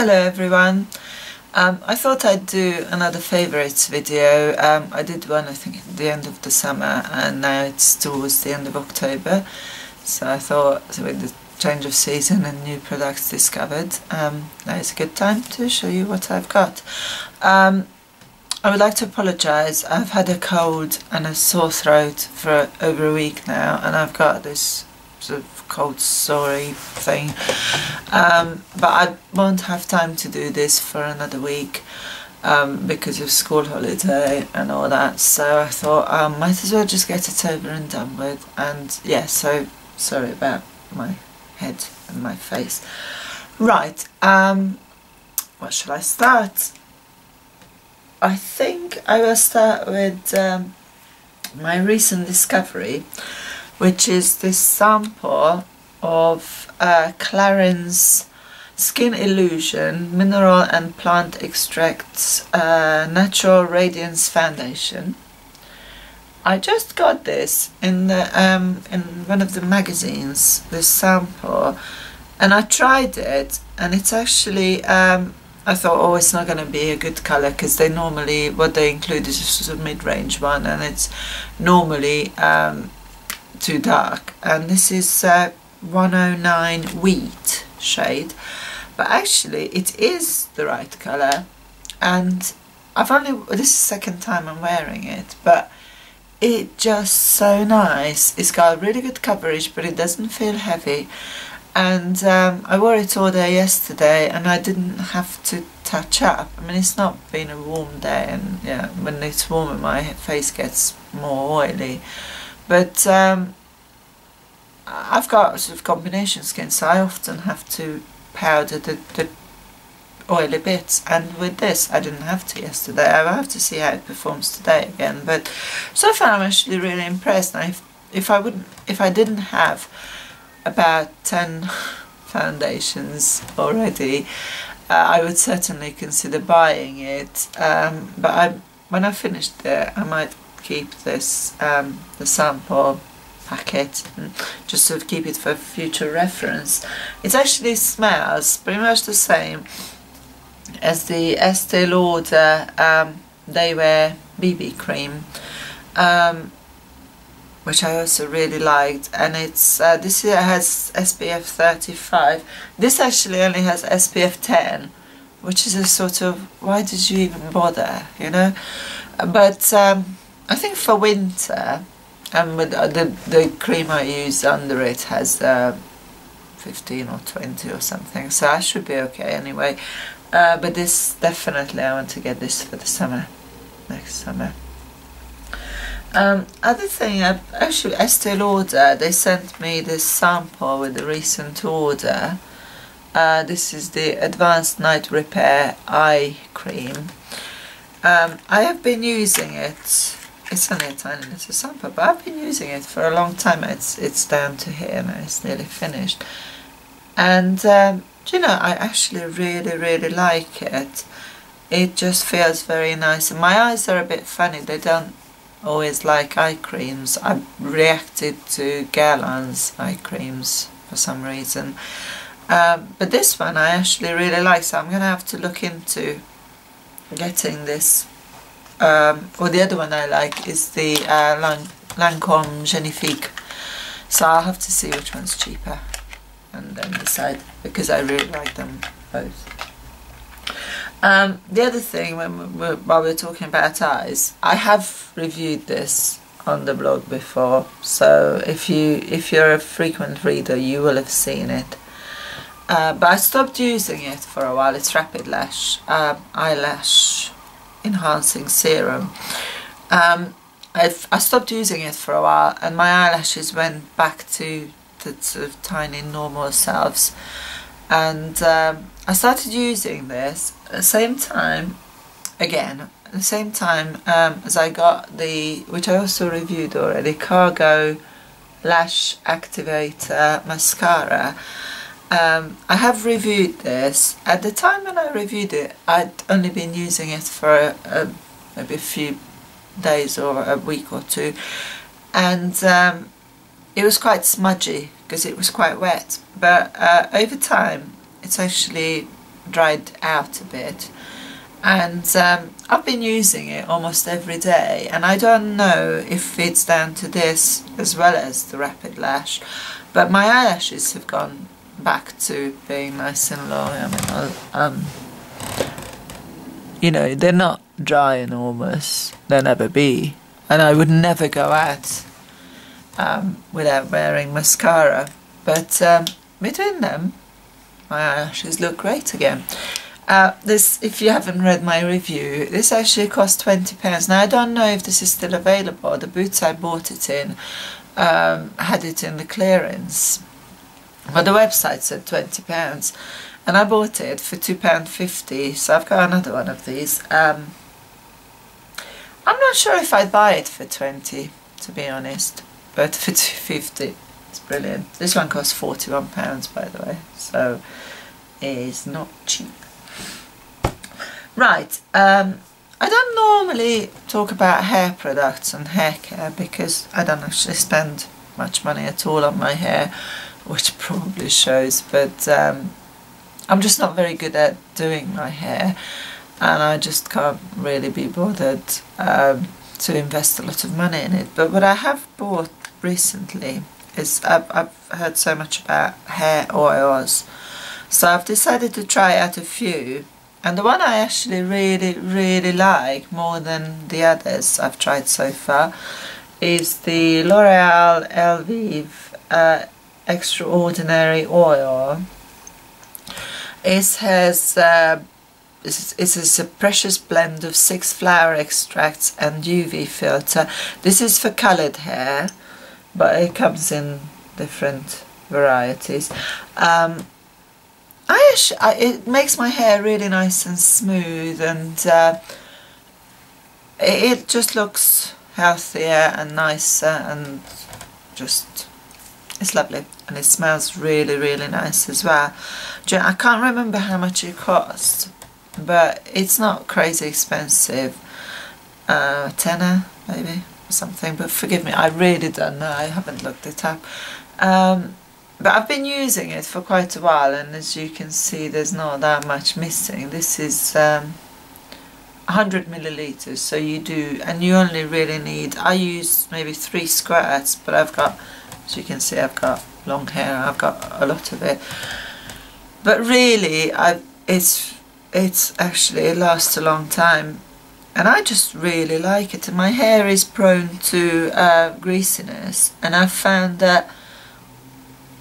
Hello everyone. I thought I'd do another favourites video. I did one I think at the end of the summer and now it's towards the end of October, so I thought with the change of season and new products discovered, now is a good time to show you what I've got. I would like to apologise. I've had a cold and a sore throat for over a week now, and I've got this sort of cold sorry thing, but I won't have time to do this for another week because of school holiday and all that, so I thought I might as well just get it over and done with. And yeah, so sorry about my head and my face. Right, what shall I start? I think I will start with my recent discovery, which is this sample of Clarins Skin Illusion Mineral and Plant Extracts Natural Radiance Foundation. I just got this in one of the magazines, this sample, and I tried it, and it's actually I thought, oh, it's not going to be a good colour because they normally, what they include is a sort of mid-range one, and it's normally too dark, and this is 109 Wheat shade, but actually it is the right colour, and this is the second time I'm wearing it, but it's just so nice. It's got really good coverage, but it doesn't feel heavy, and I wore it all day yesterday and I didn't have to touch up. I mean, it's not been a warm day, and yeah, when it's warmer my face gets more oily. But I've got sort of combination skin, so I often have to powder the oily bits, and with this I didn't have to yesterday. I will have to see how it performs today again, but so far I'm actually really impressed. Now if I didn't have about 10 foundations already, I would certainly consider buying it, but when I finished it I might keep this the sample packet and just sort of keep it for future reference. It actually smells pretty much the same as the Estee Lauder Day Wear BB cream, which I also really liked, and it's this here has SPF 35. This actually only has SPF 10, which is a sort of, why did you even bother, you know? But I think for winter, and with the cream I use under it has 15 or 20 or something, so I should be okay anyway. But this definitely, I want to get this for the summer, next summer. Other thing, actually Estee Lauder, they sent me this sample with the recent order. This is the Advanced Night Repair Eye Cream. I have been using it. It's only a tiny little sample, but I've been using it for a long time. It's down to here now, it's nearly finished. And do you know, I actually really like it. It just feels very nice. And my eyes are a bit funny, they don't always like eye creams. I reacted to Guerlain's eye creams for some reason. But this one I actually really like, so I'm going to have to look into getting this. Or the other one I like is the Lancome Genifique, so I'll have to see which one's cheaper and then decide, because I really like them both. The other thing, while we're talking about eyes, I have reviewed this on the blog before, so if you're a frequent reader you will have seen it. But I stopped using it for a while. It's Rapid Lash Eyelash Enhancing Serum. I stopped using it for a while, and my eyelashes went back to the sort of tiny normal selves, and I started using this at the same time as I got the, which I also reviewed already, Cargo Lash Activator Mascara. I have reviewed this. At the time when I reviewed it, I'd only been using it for maybe a few days or a week or two, and it was quite smudgy because it was quite wet, but over time it's actually dried out a bit, and I've been using it almost every day, and I don't know if it's down to this as well as the Rapid Lash, but my eyelashes have gone back to being nice and long. I mean, you know, they're not dry and enormous, they'll never be, and I would never go out without wearing mascara, but between them my eyelashes look great again. This, if you haven't read my review, this actually cost £20. Now I don't know if this is still available. The Boots I bought it in had it in the clearance, but the website said £20, and I bought it for £2.50, so I've got another one of these. I'm not sure if I'd buy it for 20, to be honest, but for £2.50 it's brilliant. This one costs £41, by the way, so it is not cheap. Right, I don't normally talk about hair products and hair care because I don't actually spend much money at all on my hair, which probably shows, but I'm just not very good at doing my hair, and I just can't really be bothered to invest a lot of money in it. But what I have bought recently is, I've heard so much about hair oils, so I've decided to try out a few, and the one I actually really like more than the others I've tried so far is the L'Oreal Elvive Extraordinary Oil. It has it's a precious blend of 6 flower extracts and UV filter. This is for coloured hair, but it comes in different varieties. It makes my hair really nice and smooth, and it just looks healthier and nicer, and just, it's lovely, and it smells really nice as well. I can't remember how much it cost, but it's not crazy expensive, tenner maybe or something, but forgive me, I really don't know, I haven't looked it up. But I've been using it for quite a while, and as you can see there's not that much missing. This is 100 millilitres, so you do, and you only really need, I use maybe 3 squirts, but I've got, as you can see, I've got long hair, I've got a lot of it. But really, it's actually, it lasts a long time, and I just really like it. And my hair is prone to greasiness, and I've found that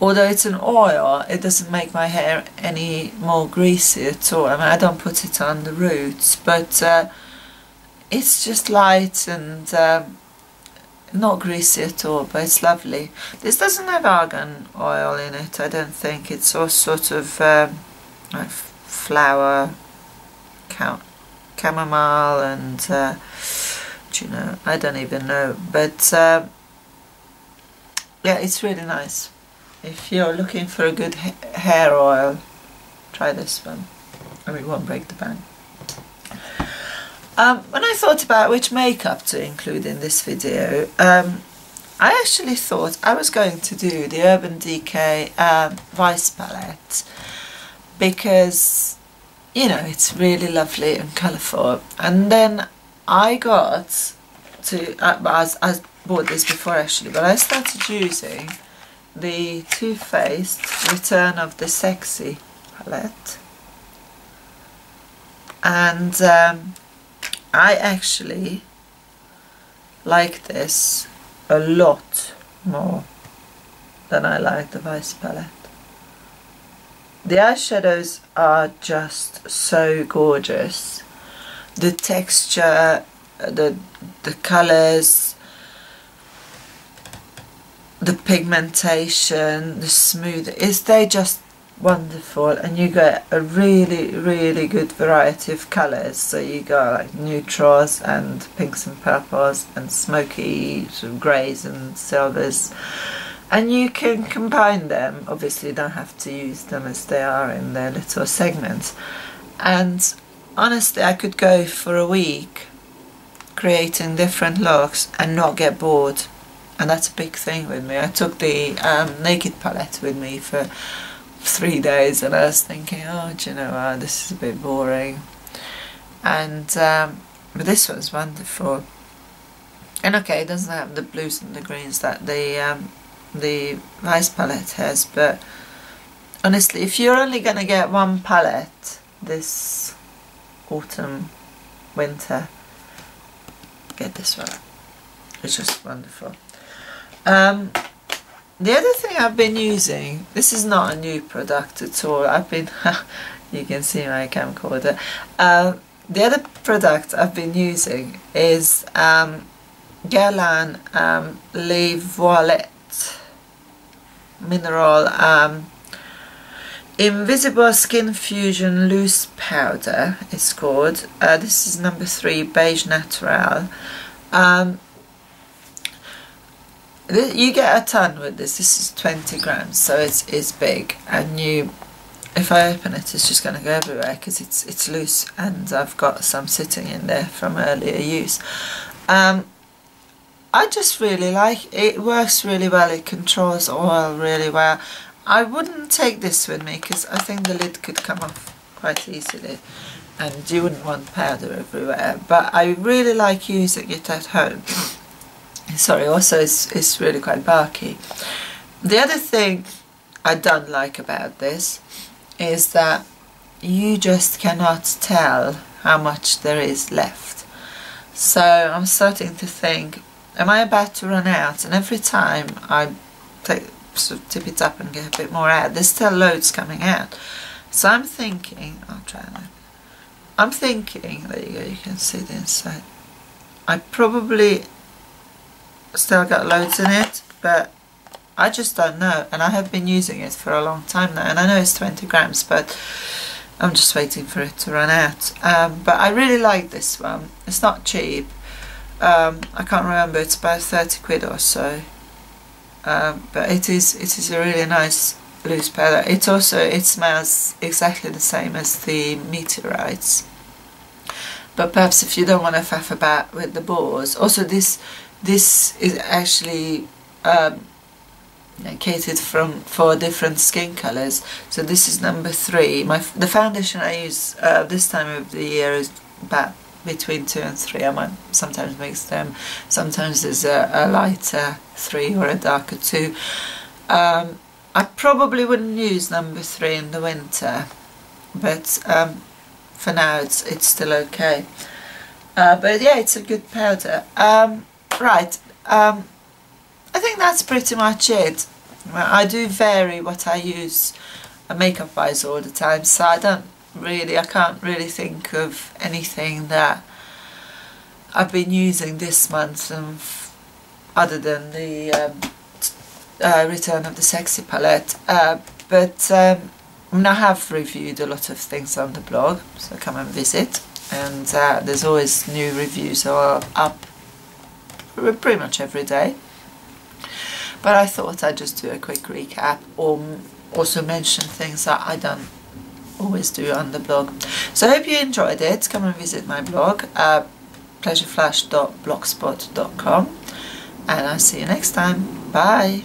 although it's an oil, it doesn't make my hair any more greasy at all. I mean, I don't put it on the roots, but it's just light and not greasy at all, but it's lovely. This doesn't have argan oil in it, I don't think. It's all sort of like flower, chamomile, and do you know, I don't even know, but yeah, it's really nice. If you're looking for a good hair oil, try this one, and it won't break the bank. When I thought about which makeup to include in this video, I actually thought I was going to do the Urban Decay Vice Palette, because, you know, it's really lovely and colourful. And then I got to, I bought this before actually, but I started using the Too Faced Return of the Sexy palette, and I actually like this a lot more than I like the Vice palette. The eyeshadows are just so gorgeous. The texture, the colours, the pigmentation, the smooth, they're just wonderful, and you get a really good variety of colours. So you got like neutrals and pinks and purples and smoky sort of greys and silvers, and you can combine them. Obviously you don't have to use them as they are in their little segments, and honestly I could go for a week creating different looks and not get bored. And that's a big thing with me. I took the Naked palette with me for 3 days, and I was thinking, oh, do you know what, this is a bit boring. And but this one's wonderful. And okay, it doesn't have the blues and the greens that the rice palette has, but honestly, if you're only going to get one palette this autumn, winter, get this one. It's just wonderful. The other thing I've been using, this is not a new product at all, I've been, you can see my camcorder, the other product I've been using is Guerlain Le Voilette Mineral Invisible Skin Fusion Loose Powder, it's called. This is number 3, Beige Natural. You get a ton with this. This is 20 grams, so it's big, and if I open it, it's just going to go everywhere because it's loose, and I've got some sitting in there from earlier use. I just really like it. It works really well. It controls oil really well. I wouldn't take this with me because I think the lid could come off quite easily, and you wouldn't want powder everywhere. But I really like using it at home. Sorry, also it's really quite bulky. The other thing I don't like about this is that you just cannot tell how much there is left. So I'm starting to think, am I about to run out? And every time I sort of tip it up and get a bit more out, there's still loads coming out. So I'm thinking, I'll try that. I'm thinking, there you go, you can see the inside. I probably still got loads in it, but I just don't know, and I have been using it for a long time now, and I know it's 20 grams, but I'm just waiting for it to run out. But I really like this one. It's not cheap. I can't remember, it's about 30 quid or so, but it is a really nice loose powder. It smells exactly the same as the Meteorites, but perhaps if you don't want to faff about with the bores. Also, this is actually catered for different skin colours. So this is number 3. The foundation I use this time of the year is about between 2 and 3. I might sometimes mix them. Sometimes there's a lighter 3 or a darker 2. I probably wouldn't use number 3 in the winter, but for now it's still okay. But yeah, it's a good powder. Right, I think that's pretty much it. I do vary what I use makeup wise all the time, so I can't really think of anything that I've been using this month other than the Return of the Sexy palette. But I have reviewed a lot of things on the blog, so come and visit, and there's always new reviews up pretty much every day. But I thought I'd just do a quick recap, or also mention things that I don't always do on the blog. So I hope you enjoyed it. Come and visit my blog, pleasureflash.blogspot.com, and I'll see you next time. Bye!